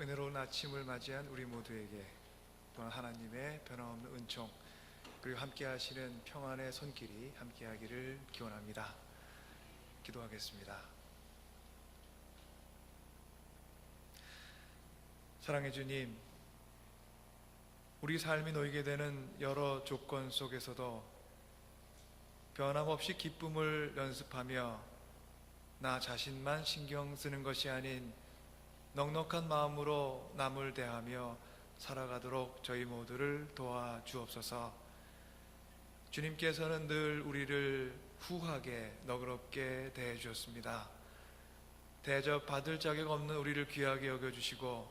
은혜로운 아침을 맞이한 우리 모두에게 또한 하나님의 변함없는 은총 그리고 함께 하시는 평안의 손길이 함께 하기를 기원합니다. 기도하겠습니다. 사랑해 주님, 우리 삶이 놓이게 되는 여러 조건 속에서도 변함없이 기쁨을 연습하며 나 자신만 신경 쓰는 것이 아닌 넉넉한 마음으로 남을 대하며 살아가도록 저희 모두를 도와주옵소서. 주님께서는 늘 우리를 후하게 너그럽게 대해 주셨습니다. 대접받을 자격 없는 우리를 귀하게 여겨주시고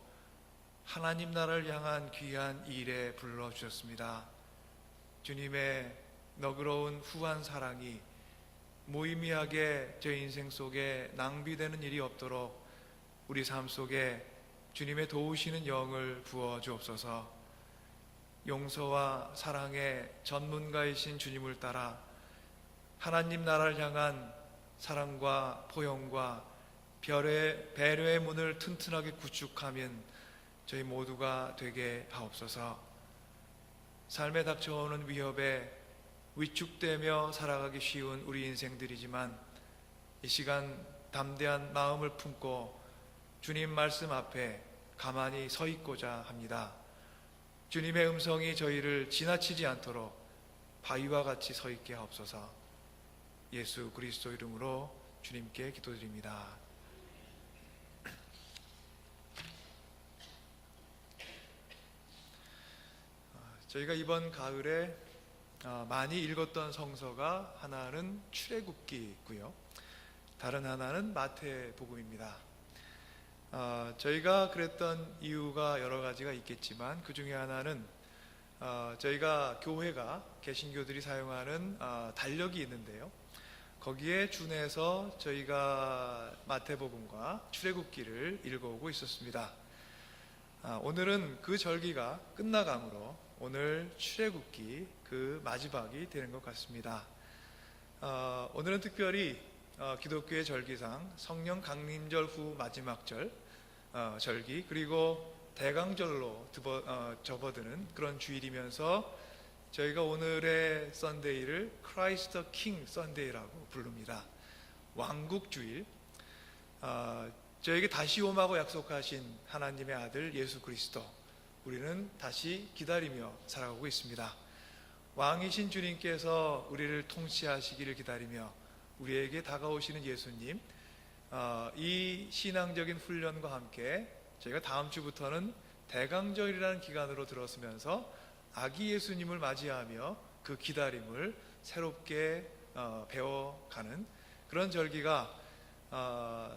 하나님 나라를 향한 귀한 일에 불러주셨습니다. 주님의 너그러운 후한 사랑이 무의미하게 제 인생 속에 낭비되는 일이 없도록 우리 삶 속에 주님의 도우시는 영을 부어 주옵소서. 용서와 사랑의 전문가이신 주님을 따라 하나님 나라를 향한 사랑과 포용과 배려의 문을 튼튼하게 구축하면 저희 모두가 되게 하옵소서. 삶에 닥쳐오는 위협에 위축되며 살아가기 쉬운 우리 인생들이지만 이 시간 담대한 마음을 품고 주님 말씀 앞에 가만히 서 있고자 합니다. 주님의 음성이 저희를 지나치지 않도록 바위와 같이 서 있게 하옵소서. 예수 그리스도 이름으로 주님께 기도드립니다. 저희가 이번 가을에 많이 읽었던 성서가 하나는 출애굽기이고요, 다른 하나는 마태복음입니다. 저희가 그랬던 이유가 여러 가지가 있겠지만 그 중에 하나는 저희가 교회가 개신교들이 사용하는 달력이 있는데요, 거기에 준해서 저희가 마태복음과 출애굽기를 읽어오고 있었습니다. 오늘은 그 절기가 끝나가므로 오늘 출애굽기 그 마지막이 되는 것 같습니다. 오늘은 특별히 기독교의 절기상 성령 강림절 후 마지막 절기 그리고 대강절로 접어드는 그런 주일이면서 저희가 오늘의 썬데이를 크라이스트 킹 썬데이라고 부릅니다. 왕국주일. 저에게 다시 오마고 약속하신 하나님의 아들 예수 그리스도, 우리는 다시 기다리며 살아가고 있습니다. 왕이신 주님께서 우리를 통치하시기를 기다리며 우리에게 다가오시는 예수님, 이 신앙적인 훈련과 함께 저희가 다음 주부터는 대강절이라는 기간으로 들어서면서 아기 예수님을 맞이하며 그 기다림을 새롭게 배워가는 그런 절기가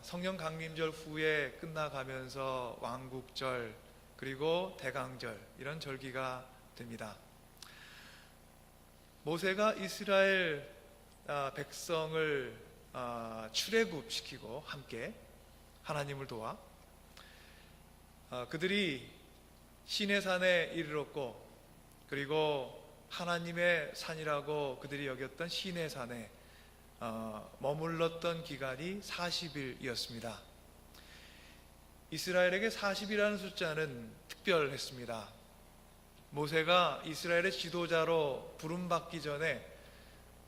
성령 강림절 후에 끝나가면서 왕국절 그리고 대강절, 이런 절기가 됩니다. 모세가 이스라엘 백성을 출애굽시키고 함께 하나님을 도와 그들이 시내산에 이르렀고, 그리고 하나님의 산이라고 그들이 여겼던 시내산에 머물렀던 기간이 40일이었습니다. 이스라엘에게 40이라는 숫자는 특별했습니다. 모세가 이스라엘의 지도자로 부름받기 전에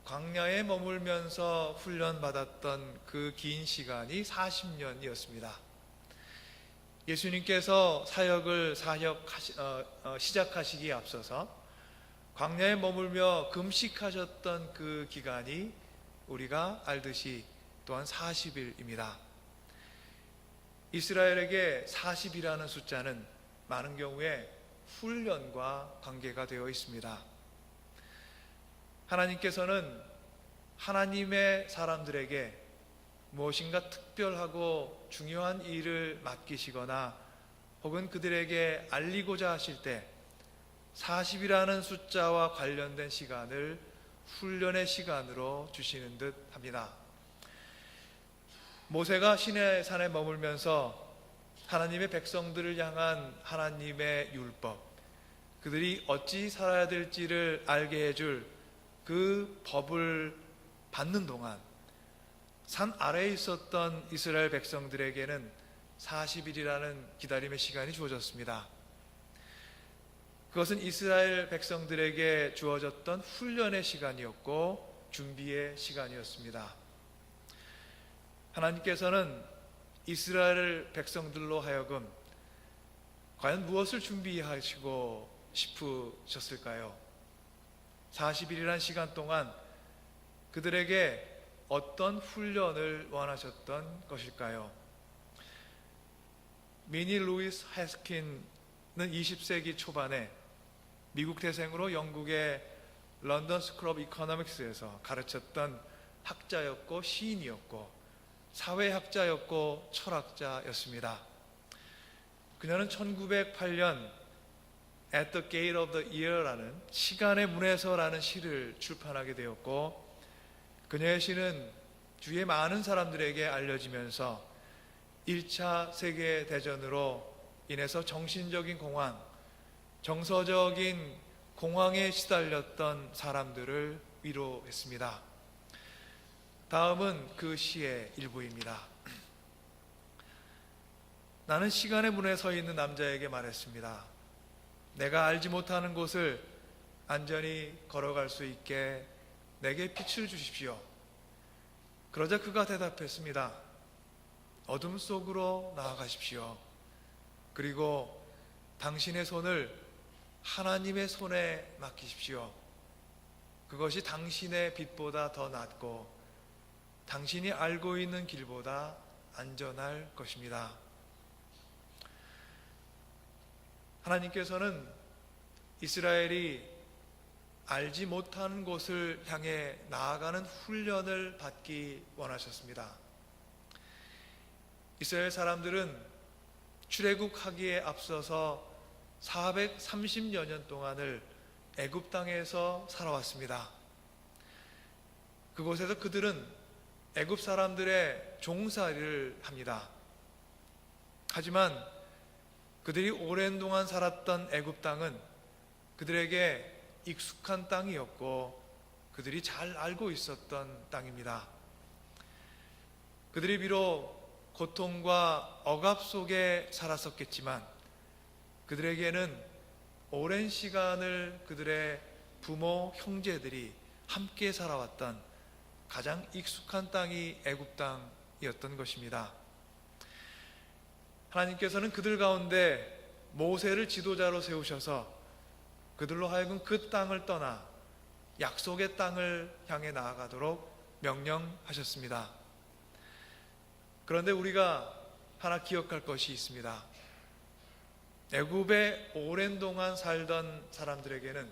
광야에 머물면서 훈련받았던 그 긴 시간이 40년이었습니다. 예수님께서 사역을 시작하시기에 앞서서 광야에 머물며 금식하셨던 그 기간이 우리가 알듯이 또한 40일입니다. 이스라엘에게 40이라는 숫자는 많은 경우에 훈련과 관계가 되어 있습니다. 하나님께서는 하나님의 사람들에게 무엇인가 특별하고 중요한 일을 맡기시거나 혹은 그들에게 알리고자 하실 때 40이라는 숫자와 관련된 시간을 훈련의 시간으로 주시는 듯 합니다. 모세가 시내산에 머물면서 하나님의 백성들을 향한 하나님의 율법, 그들이 어찌 살아야 될지를 알게 해줄 그 법을 받는 동안 산 아래에 있었던 이스라엘 백성들에게는 40일이라는 기다림의 시간이 주어졌습니다. 그것은 이스라엘 백성들에게 주어졌던 훈련의 시간이었고 준비의 시간이었습니다. 하나님께서는 이스라엘 백성들로 하여금 과연 무엇을 준비하시고 싶으셨을까요? 40일이라는 시간 동안 그들에게 어떤 훈련을 원하셨던 것일까요? 미니 루이스 해스킨은 20세기 초반에 미국 태생으로 영국의 런던 스쿨 오브 이코노믹스에서 가르쳤던 학자였고 시인이었고 사회학자였고 철학자였습니다. 그녀는 1908년 At the Gate of the Year라는 시간의 문에서라는 시를 출판하게 되었고, 그녀의 시는 주위의 많은 사람들에게 알려지면서 1차 세계대전으로 인해서 정신적인 공황, 정서적인 공황에 시달렸던 사람들을 위로했습니다. 다음은 그 시의 일부입니다. 나는 시간의 문에 서 있는 남자에게 말했습니다. 내가 알지 못하는 곳을 안전히 걸어갈 수 있게 내게 빛을 주십시오. 그러자 그가 대답했습니다. 어둠 속으로 나아가십시오. 그리고 당신의 손을 하나님의 손에 맡기십시오. 그것이 당신의 빛보다 더 낫고 당신이 알고 있는 길보다 안전할 것입니다. 하나님께서는 이스라엘이 알지 못하는 곳을 향해 나아가는 훈련을 받기 원하셨습니다. 이스라엘 사람들은 출애굽하기에 앞서서 430여 년 동안을 애굽 땅에서 살아왔습니다. 그곳에서 그들은 애굽 사람들의 종살이를 합니다. 하지만 그들이 오랜 동안 살았던 애굽 땅은 그들에게 익숙한 땅이었고 그들이 잘 알고 있었던 땅입니다. 그들이 비록 고통과 억압 속에 살았었겠지만 그들에게는 오랜 시간을 그들의 부모, 형제들이 함께 살아왔던 가장 익숙한 땅이 애굽 땅이었던 것입니다. 하나님께서는 그들 가운데 모세를 지도자로 세우셔서 그들로 하여금 그 땅을 떠나 약속의 땅을 향해 나아가도록 명령하셨습니다. 그런데 우리가 하나 기억할 것이 있습니다. 애굽에 오랜 동안 살던 사람들에게는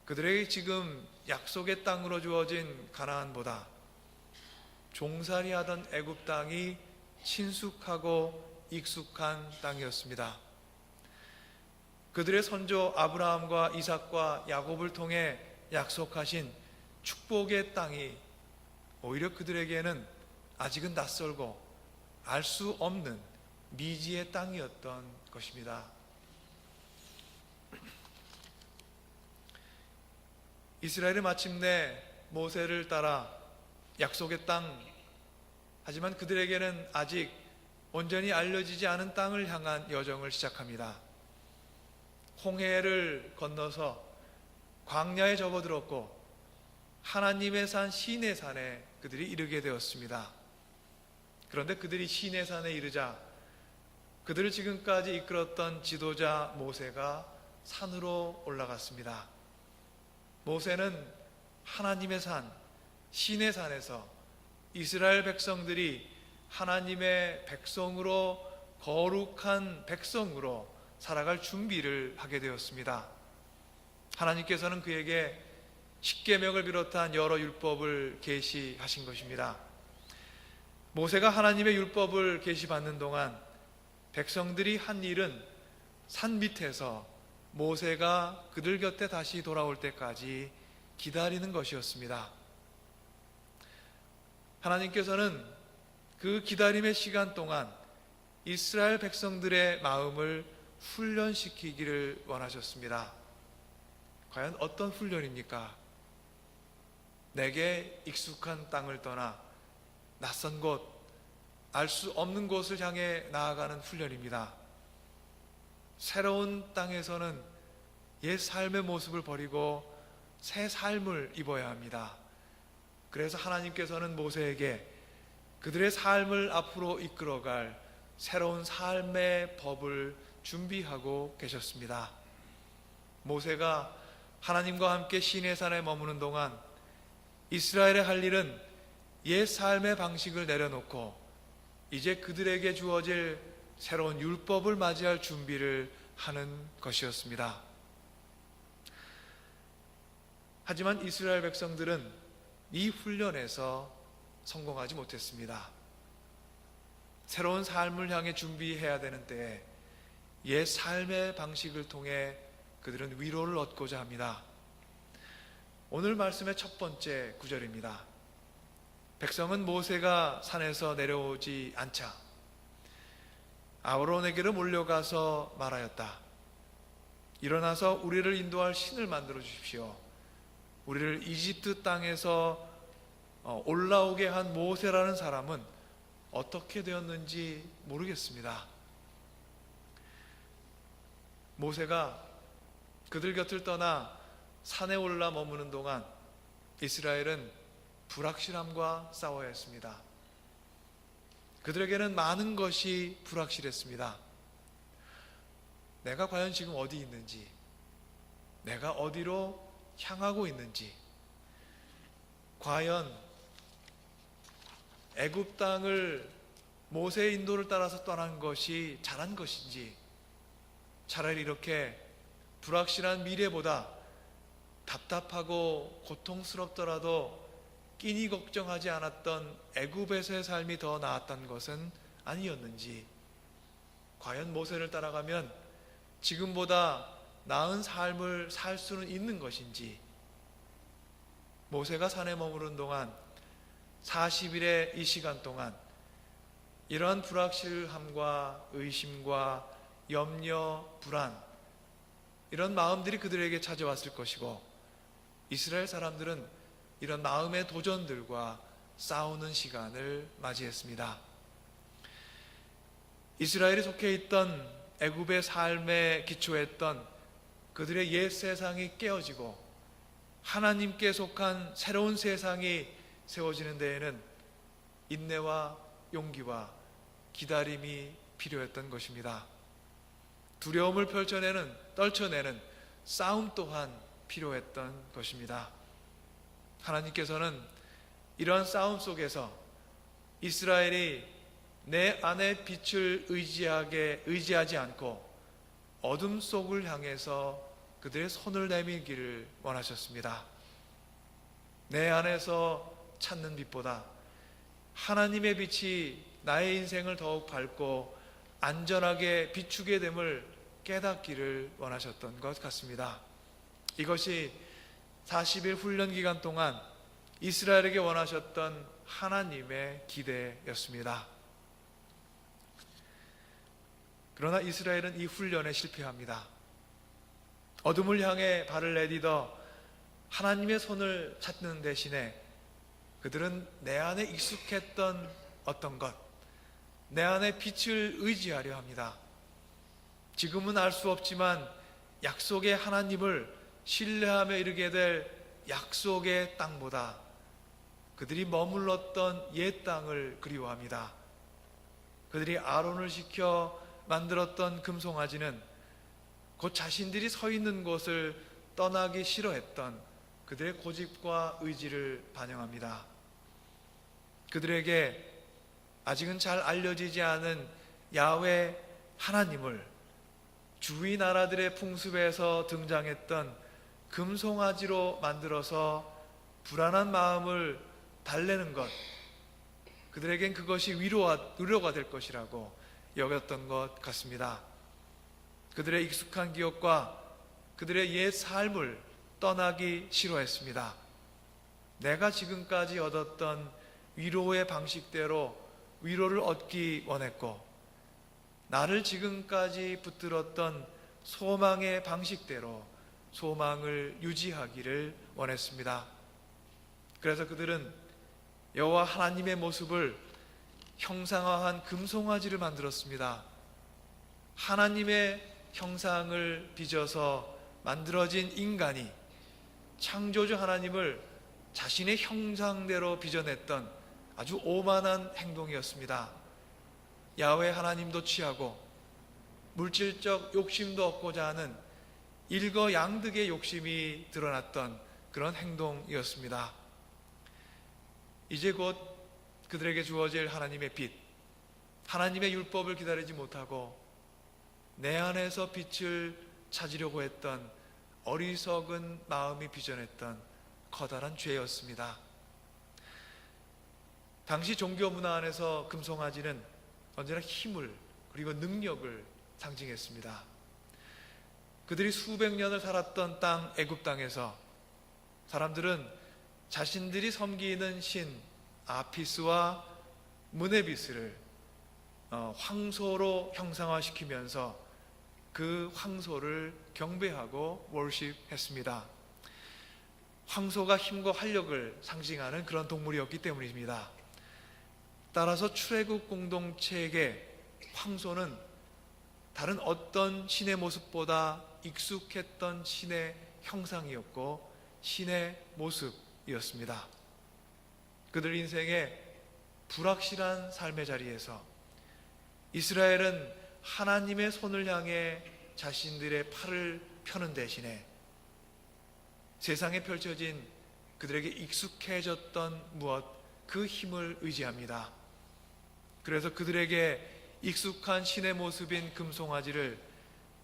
그들에게 지금 약속의 땅으로 주어진 가나안보다 종살이하던 애굽 땅이 친숙하고 익숙한 땅이었습니다. 그들의 선조 아브라함과 이삭과 야곱을 통해 약속하신 축복의 땅이 오히려 그들에게는 아직은 낯설고 알 수 없는 미지의 땅이었던 것입니다. 이스라엘이 마침내 모세를 따라 약속의 땅, 하지만 그들에게는 아직 온전히 알려지지 않은 땅을 향한 여정을 시작합니다. 홍해를 건너서 광야에 접어들었고 하나님의 산 시내산에 그들이 이르게 되었습니다. 그런데 그들이 시내산에 이르자 그들을 지금까지 이끌었던 지도자 모세가 산으로 올라갔습니다. 모세는 하나님의 산 시내산에서 이스라엘 백성들이 하나님의 백성으로 거룩한 백성으로 살아갈 준비를 하게 되었습니다. 하나님께서는 그에게 십계명을 비롯한 여러 율법을 계시하신 것입니다. 모세가 하나님의 율법을 계시받는 동안 백성들이 한 일은 산 밑에서 모세가 그들 곁에 다시 돌아올 때까지 기다리는 것이었습니다. 하나님께서는 그 기다림의 시간 동안 이스라엘 백성들의 마음을 훈련시키기를 원하셨습니다. 과연 어떤 훈련입니까? 내게 익숙한 땅을 떠나 낯선 곳, 알 수 없는 곳을 향해 나아가는 훈련입니다. 새로운 땅에서는 옛 삶의 모습을 버리고 새 삶을 입어야 합니다. 그래서 하나님께서는 모세에게 그들의 삶을 앞으로 이끌어갈 새로운 삶의 법을 준비하고 계셨습니다. 모세가 하나님과 함께 시내산에 머무는 동안 이스라엘의 할 일은 옛 삶의 방식을 내려놓고 이제 그들에게 주어질 새로운 율법을 맞이할 준비를 하는 것이었습니다. 하지만 이스라엘 백성들은 이 훈련에서 성공하지 못했습니다. 새로운 삶을 향해 준비해야 되는 때에 옛 삶의 방식을 통해 그들은 위로를 얻고자 합니다. 오늘 말씀의 첫 번째 구절입니다. 백성은 모세가 산에서 내려오지 않자 아론에게로 몰려가서 말하였다. 일어나서 우리를 인도할 신을 만들어 주십시오. 우리를 이집트 땅에서 올라오게 한 모세라는 사람은 어떻게 되었는지 모르겠습니다. 모세가 그들 곁을 떠나 산에 올라 머무는 동안 이스라엘은 불확실함과 싸워야 했습니다. 그들에게는 많은 것이 불확실했습니다. 내가 과연 지금 어디 있는지, 내가 어디로 향하고 있는지, 과연 애굽 땅을 모세의 인도를 따라서 떠난 것이 잘한 것인지, 차라리 이렇게 불확실한 미래보다 답답하고 고통스럽더라도 끼니 걱정하지 않았던 애굽에서의 삶이 더 나았던 것은 아니었는지, 과연 모세를 따라가면 지금보다 나은 삶을 살 수는 있는 것인지, 모세가 산에 머무른 동안 40일의 이 시간 동안 이러한 불확실함과 의심과 염려, 불안, 이런 마음들이 그들에게 찾아왔을 것이고, 이스라엘 사람들은 이런 마음의 도전들과 싸우는 시간을 맞이했습니다. 이스라엘이 속해 있던 애굽의 삶에 기초했던 그들의 옛 세상이 깨어지고 하나님께 속한 새로운 세상이 세워지는 데에는 인내와 용기와 기다림이 필요했던 것입니다. 두려움을 떨쳐내는 싸움 또한 필요했던 것입니다. 하나님께서는 이러한 싸움 속에서 이스라엘이 내 안의 빛을 의지하지 않고 어둠 속을 향해서 그들의 손을 내밀기를 원하셨습니다. 내 안에서 찾는 빛보다 하나님의 빛이 나의 인생을 더욱 밝고 안전하게 비추게 됨을 깨닫기를 원하셨던 것 같습니다. 이것이 40일 훈련 기간 동안 이스라엘에게 원하셨던 하나님의 기대였습니다. 그러나 이스라엘은 이 훈련에 실패합니다. 어둠을 향해 발을 내디뎌 하나님의 손을 찾는 대신에 그들은 내 안에 익숙했던 어떤 것, 내 안에 빛을 의지하려 합니다. 지금은 알 수 없지만 약속의 하나님을 신뢰하며 이르게 될 약속의 땅보다 그들이 머물렀던 옛 땅을 그리워합니다. 그들이 아론을 시켜 만들었던 금송아지는 곧 자신들이 서 있는 곳을 떠나기 싫어했던 그들의 고집과 의지를 반영합니다. 그들에게 아직은 잘 알려지지 않은 야훼 하나님을 주위 나라들의 풍습에서 등장했던 금송아지로 만들어서 불안한 마음을 달래는 것, 그들에겐 그것이 위로가 될 것이라고 여겼던 것 같습니다. 그들의 익숙한 기억과 그들의 옛 삶을 떠나기 싫어했습니다. 내가 지금까지 얻었던 위로의 방식대로 위로를 얻기 원했고, 나를 지금까지 붙들었던 소망의 방식대로 소망을 유지하기를 원했습니다. 그래서 그들은 여호와 하나님의 모습을 형상화한 금송아지를 만들었습니다. 하나님의 형상을 빚어서 만들어진 인간이 창조주 하나님을 자신의 형상대로 빚어냈던 아주 오만한 행동이었습니다. 야훼 하나님도 취하고 물질적 욕심도 얻고자 하는 일거양득의 욕심이 드러났던 그런 행동이었습니다. 이제 곧 그들에게 주어질 하나님의 빛, 하나님의 율법을 기다리지 못하고 내 안에서 빛을 찾으려고 했던 어리석은 마음이 빚어냈던 커다란 죄였습니다. 당시 종교 문화 안에서 금송아지는 언제나 힘을 그리고 능력을 상징했습니다. 그들이 수백 년을 살았던 땅 애굽 땅에서 사람들은 자신들이 섬기는 신 아피스와 무네비스를 황소로 형상화시키면서 그 황소를 경배하고 월십했습니다. 황소가 힘과 활력을 상징하는 그런 동물이었기 때문입니다. 따라서 출애굽 공동체에게 황소는 다른 어떤 신의 모습보다 익숙했던 신의 형상이었고 신의 모습이었습니다. 그들 인생의 불확실한 삶의 자리에서 이스라엘은 하나님의 손을 향해 자신들의 팔을 펴는 대신에 세상에 펼쳐진 그들에게 익숙해졌던 무엇, 그 힘을 의지합니다. 그래서 그들에게 익숙한 신의 모습인 금송아지를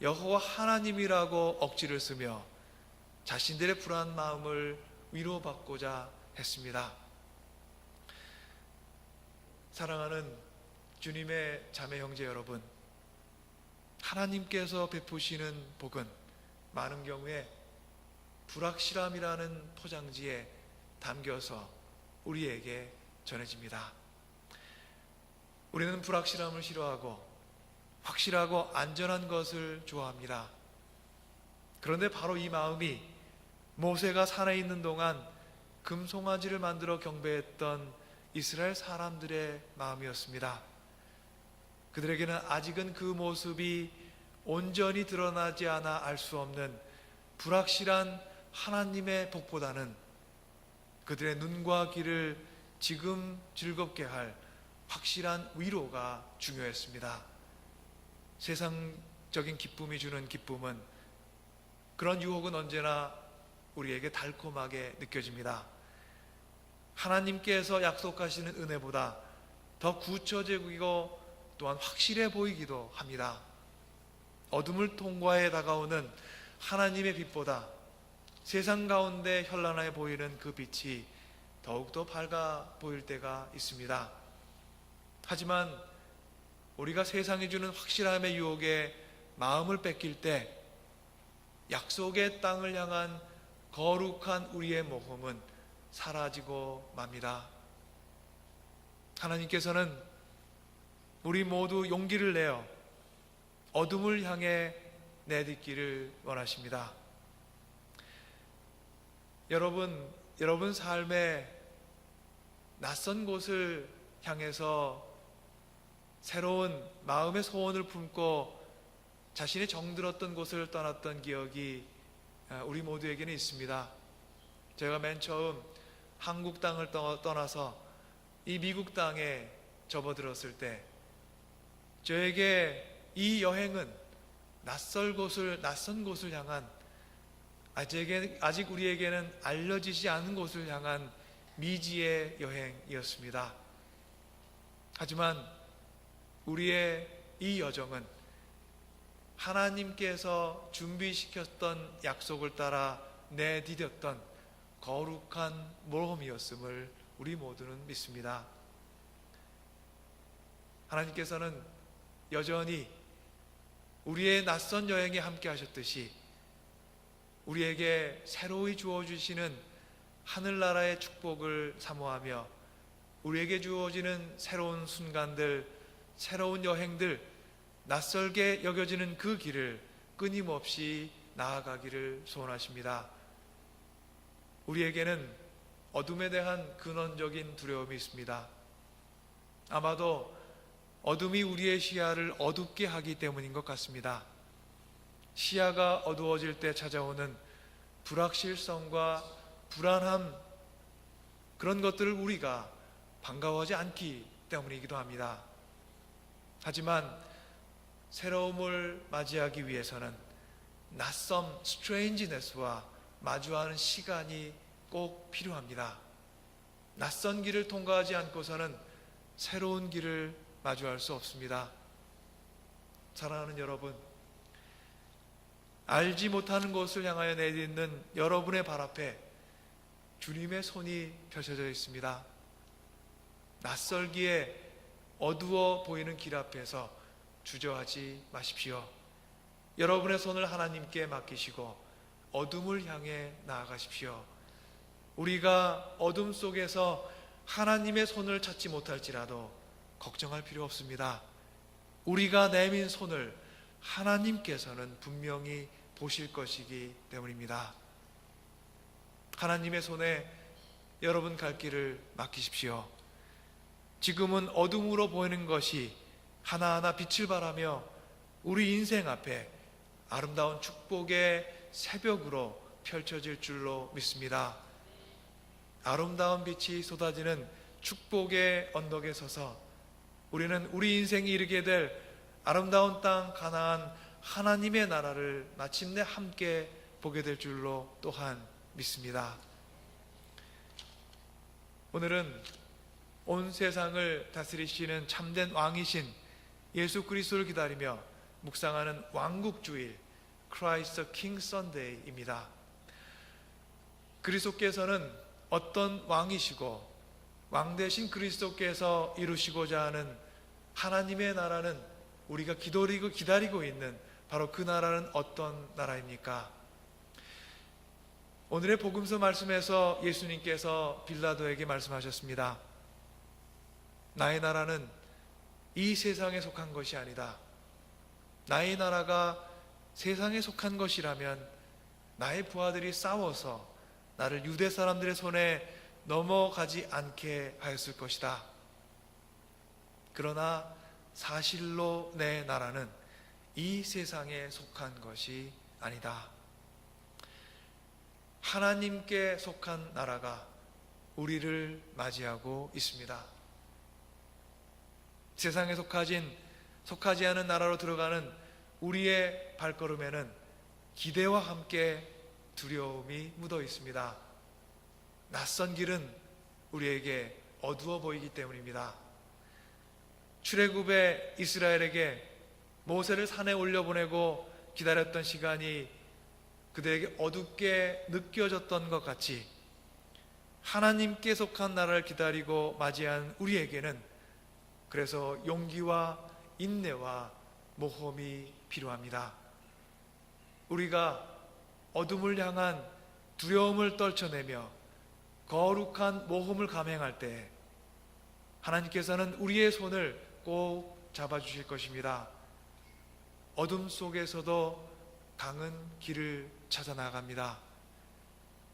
여호와 하나님이라고 억지를 쓰며 자신들의 불안한 마음을 위로받고자 했습니다. 사랑하는 주님의 자매 형제 여러분, 하나님께서 베푸시는 복은 많은 경우에 불확실함이라는 포장지에 담겨서 우리에게 전해집니다. 우리는 불확실함을 싫어하고 확실하고 안전한 것을 좋아합니다. 그런데 바로 이 마음이 모세가 산에 있는 동안 금송아지를 만들어 경배했던 이스라엘 사람들의 마음이었습니다. 그들에게는 아직은 그 모습이 온전히 드러나지 않아 알 수 없는 불확실한 하나님의 복보다는 그들의 눈과 귀를 지금 즐겁게 할 확실한 위로가 중요했습니다. 세상적인 기쁨이 주는 기쁨은, 그런 유혹은 언제나 우리에게 달콤하게 느껴집니다. 하나님께서 약속하시는 은혜보다 더 구체적이고 또한 확실해 보이기도 합니다. 어둠을 통과해 다가오는 하나님의 빛보다 세상 가운데 현란해 보이는 그 빛이 더욱더 밝아 보일 때가 있습니다. 하지만 우리가 세상이 주는 확실함의 유혹에 마음을 뺏길 때 약속의 땅을 향한 거룩한 우리의 모험은 사라지고 맙니다. 하나님께서는 우리 모두 용기를 내어 어둠을 향해 내딛기를 원하십니다. 여러분 삶의 낯선 곳을 향해서 새로운 마음의 소원을 품고 자신의 정들었던 곳을 떠났던 기억이 우리 모두에게는 있습니다. 제가 맨 처음 한국 땅을 떠나서 이 미국 땅에 접어들었을 때 저에게 이 여행은 낯선 곳을 향한, 아직 우리에게는 알려지지 않은 곳을 향한 미지의 여행이었습니다. 하지만 우리의 이 여정은 하나님께서 준비시켰던 약속을 따라 내디뎠던 거룩한 모험이었음을 우리 모두는 믿습니다. 하나님께서는 여전히 우리의 낯선 여행에 함께 하셨듯이 우리에게 새로이 주어주시는 하늘나라의 축복을 사모하며 우리에게 주어지는 새로운 순간들, 새로운 여행들, 낯설게 여겨지는 그 길을 끊임없이 나아가기를 소원하십니다. 우리에게는 어둠에 대한 근원적인 두려움이 있습니다. 아마도 어둠이 우리의 시야를 어둡게 하기 때문인 것 같습니다. 시야가 어두워질 때 찾아오는 불확실성과 불안함, 그런 것들을 우리가 반가워하지 않기 때문이기도 합니다. 하지만 새로움을 맞이하기 위해서는 낯선 strangeness와 마주하는 시간이 꼭 필요합니다. 낯선 길을 통과하지 않고서는 새로운 길을 마주할 수 없습니다. 사랑하는 여러분, 알지 못하는 곳을 향하여 내딛는 여러분의 발 앞에 주님의 손이 펼쳐져 있습니다. 낯설기에 어두워 보이는 길 앞에서 주저하지 마십시오. 여러분의 손을 하나님께 맡기시고 어둠을 향해 나아가십시오. 우리가 어둠 속에서 하나님의 손을 찾지 못할지라도 걱정할 필요 없습니다. 우리가 내민 손을 하나님께서는 분명히 보실 것이기 때문입니다. 하나님의 손에 여러분 갈 길을 맡기십시오. 지금은 어둠으로 보이는 것이 하나하나 빛을 발하며 우리 인생 앞에 아름다운 축복의 새벽으로 펼쳐질 줄로 믿습니다. 아름다운 빛이 쏟아지는 축복의 언덕에 서서 우리는 우리 인생이 이르게 될 아름다운 땅 가나안 하나님의 나라를 마침내 함께 보게 될 줄로 또한 믿습니다. 오늘은 온 세상을 다스리시는 참된 왕이신 예수 그리스도를 기다리며 묵상하는 왕국주일 Christ King Sunday입니다. 그리스도께서는 어떤 왕이시고 왕 대신 그리스도께서 이루시고자 하는 하나님의 나라는 우리가 기다리고 있는 바로 그 나라는 어떤 나라입니까? 오늘의 복음서 말씀에서 예수님께서 빌라도에게 말씀하셨습니다. 나의 나라는 이 세상에 속한 것이 아니다. 나의 나라가 세상에 속한 것이라면 나의 부하들이 싸워서 나를 유대 사람들의 손에 넘어가지 않게 하였을 것이다. 그러나 사실로 내 나라는 이 세상에 속한 것이 아니다. 하나님께 속한 나라가 우리를 맞이하고 있습니다. 세상에 속하지 않은 나라로 들어가는 우리의 발걸음에는 기대와 함께 두려움이 묻어 있습니다. 낯선 길은 우리에게 어두워 보이기 때문입니다. 출애굽의 이스라엘에게 모세를 산에 올려보내고 기다렸던 시간이 그들에게 어둡게 느껴졌던 것 같이 하나님께 속한 나라를 기다리고 맞이한 우리에게는 그래서 용기와 인내와 모험이 필요합니다. 우리가 어둠을 향한 두려움을 떨쳐내며 거룩한 모험을 감행할 때 하나님께서는 우리의 손을 꼭 잡아주실 것입니다. 어둠 속에서도 강은 길을 찾아 나갑니다.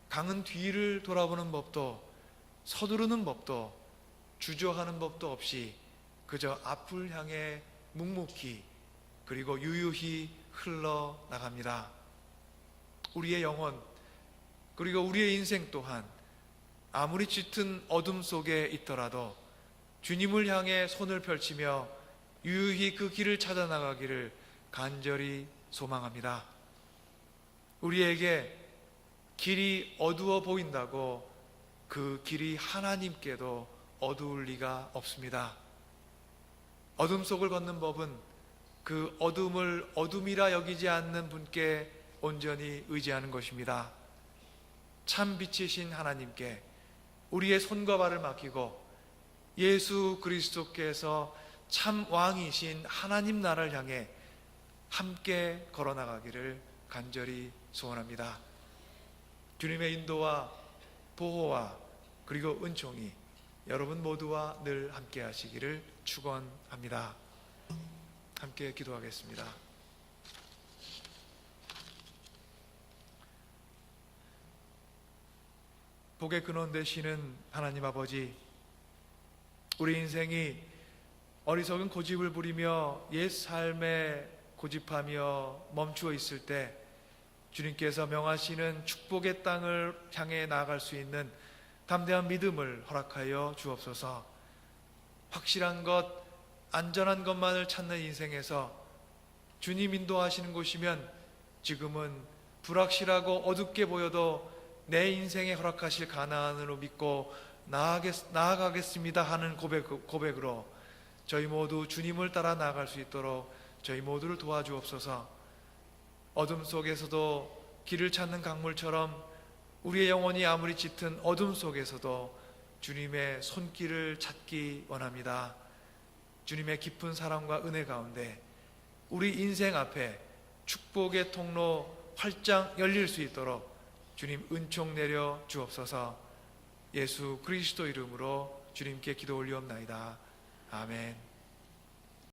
강은 뒤를 돌아보는 법도 서두르는 법도 주저하는 법도 없이 그저 앞을 향해 묵묵히 그리고 유유히 흘러나갑니다. 우리의 영혼 그리고 우리의 인생 또한 아무리 짙은 어둠 속에 있더라도 주님을 향해 손을 펼치며 유유히 그 길을 찾아 나가기를 간절히 소망합니다. 우리에게 길이 어두워 보인다고 그 길이 하나님께도 어두울 리가 없습니다. 어둠 속을 걷는 법은 그 어둠을 어둠이라 여기지 않는 분께 온전히 의지하는 것입니다. 참 빛이신 하나님께 우리의 손과 발을 맡기고 예수 그리스도께서 참 왕이신 하나님 나라를 향해 함께 걸어나가기를 간절히 소원합니다. 주님의 인도와 보호와 그리고 은총이 여러분 모두와 늘 함께 하시기를 축원합니다. 함께 기도하겠습니다. 복의 근원 되시는 하나님 아버지, 우리 인생이 어리석은 고집을 부리며 옛 삶에 고집하며 멈추어 있을 때 주님께서 명하시는 축복의 땅을 향해 나아갈 수 있는 담대한 믿음을 허락하여 주옵소서. 확실한 것, 안전한 것만을 찾는 인생에서 주님 인도하시는 곳이면 지금은 불확실하고 어둡게 보여도 내 인생에 허락하실 가나안으로 믿고 나아가겠습니다 하는 고백으로 저희 모두 주님을 따라 나아갈 수 있도록 저희 모두를 도와주옵소서. 어둠 속에서도 길을 찾는 강물처럼 우리의 영혼이 아무리 짙은 어둠 속에서도 주님의 손길을 찾기 원합니다. 주님의 깊은 사랑과 은혜 가운데 우리 인생 앞에 축복의 통로 활짝 열릴 수 있도록 주님 은총 내려 주옵소서. 예수 그리스도 이름으로 주님께 기도 올리옵나이다. 아멘.